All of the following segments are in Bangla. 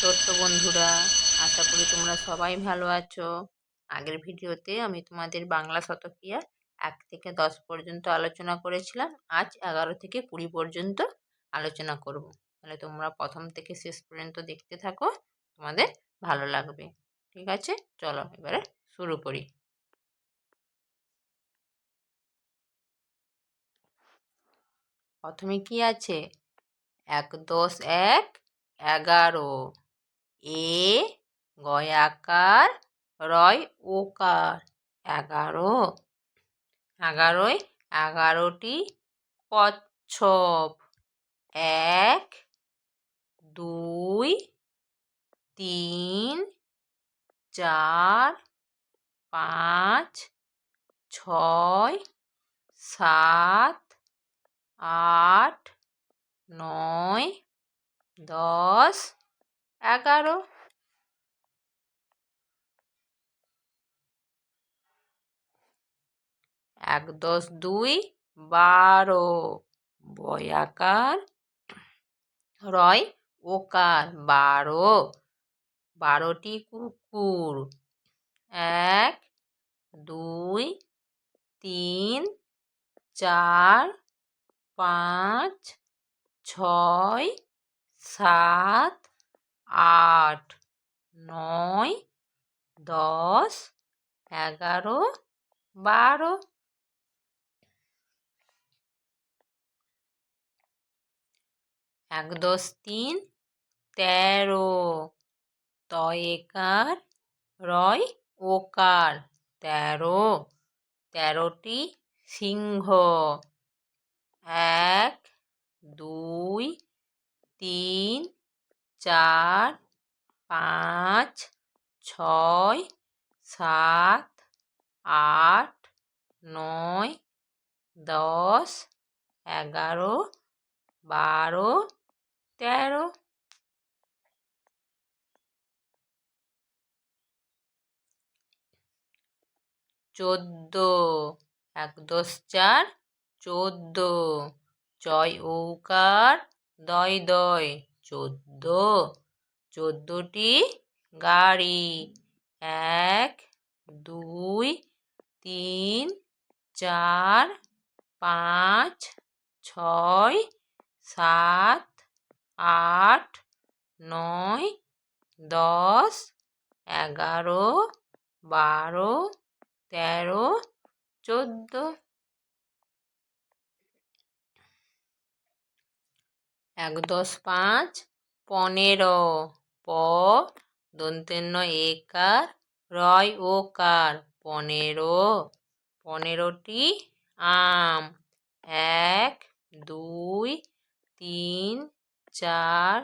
ছোট্ট বন্ধুরা, আশা করি তোমরা সবাই ভালো আছো। আগের ভিডিওতে আমি তোমাদের বাংলা শতকিয়া 1 থেকে 10 পর্যন্ত আলোচনা করেছিলাম। আজ 11 থেকে 20 পর্যন্ত আলোচনা করব। তাহলে তোমরা প্রথম থেকে শেষ পর্যন্ত দেখতে থাকো, তোমাদের ভালো লাগবে। ঠিক আছে, চলো এবারে শুরু করি। প্রথমে কি আছে? 1 10 1 11। এ গয়াকার, রয় ওকার, 11। 11য় 11টি কচ্ছপ। 1 2 3 4 5 6 7 8 9 10 11। 1 10 2 12। বয়াকার, রয় ওকার, 12। 12টি কুকুর। 1 2 3 4 5 6 7 8 9 10 11 12। 1 10 3 13। তয়েকার, রয় ওকার, 13। 13টি সিংহ। 1 2 3 4 5 6 7 8 9 10 11 12 13। 14। 1 10 4 14। চয় ঔকার, দয় দয়, 14। 14টি গাড়ি। 1 2 3 4 5 6 7 8 9 10 11 12 13 14। 1 10 5 15। প দন্তেন্য একার, রয় ওকার, 15। 15টি আম। 1 2 3 4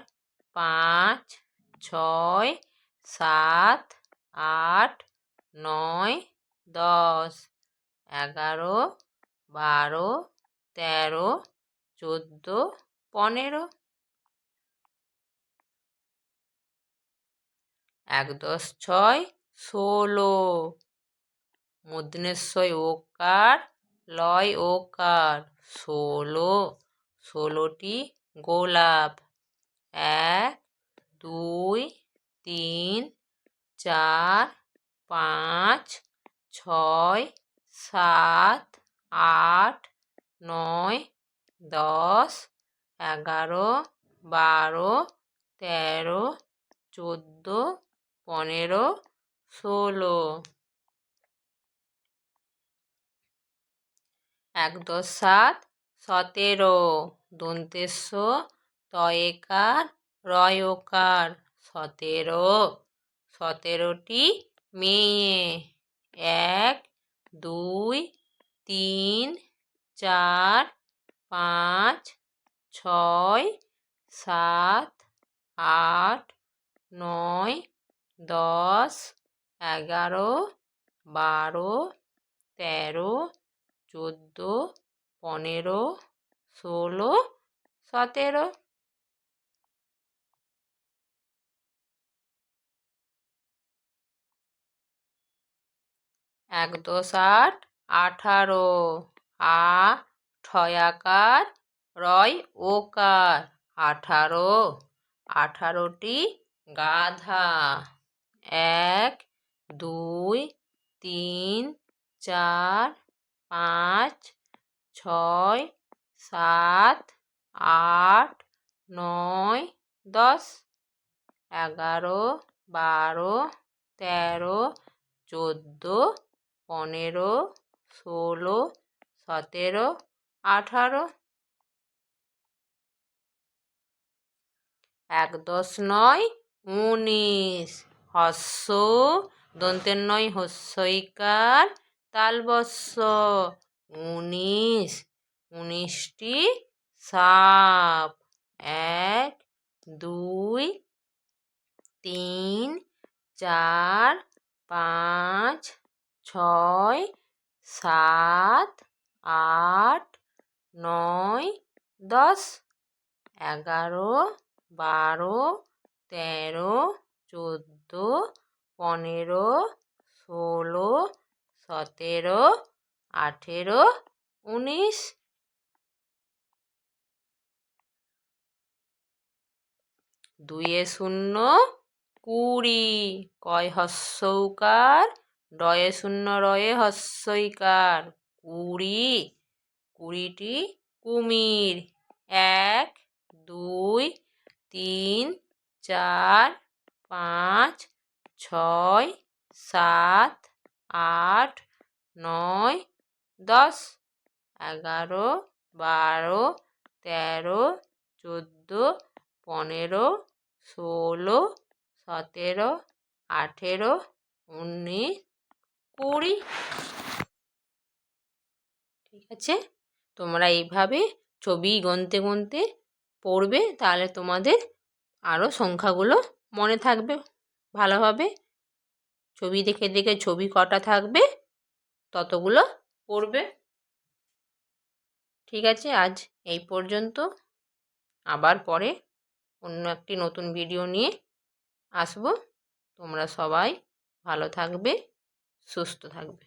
5 6 7 8 9 10 11 12 13 14 15। 1 10 6 16। মূর্ধন্যস্বয় ওকার, লয় ওকার, 16। 16টি গোলাপ। 1 2 3 4 5 6 7 8 9 10 11 12 13 14 15 16। 1 10 7 17। দন্তেশ্ব তয়েকার, রয় ওকার, 17। 17টি মেয়ে। 1 2 3 4 5 6 7 8 9 10 11 12 13 14 15 16 17। 1 10 8 18। আ ঠয়াকার, রয় ওকার, 18। 18টি গাধা। 1 2 3 4 5 6 7 8 9 10 11 12 13 14 15 16 17 18 1 10 9 19 হস্য দন্তের নয় হস্যইকার তালবস্য 19 19টি সাপ 1 2 3 4 5 6 7 8 9 10 11 12 13 14 15 16 17 18 19 2 শূন্য 20 কয় হস্যৌকার ডয়ে শূন্য রয়ে হস্যইকার 20 20টি কুমির 1 2 3 4 5 6 7 8 9 10 11 12 13 14 15 16 17 18 19 20 ঠিক আছে। তোমরা এইভাবে ছবি গুনতে গুনতে পড়বে, তাহলে তোমাদের আরও সংখ্যাগুলো মনে থাকবে ভালোভাবে। ছবি দেখে দেখে ছবি কটা থাকবে ততগুলো পড়বে। ঠিক আছে, আজ এই পর্যন্ত। আবার পরে অন্য একটি নতুন ভিডিও নিয়ে আসবো। তোমরা সবাই ভালো থাকবে, সুস্থ থাকবে।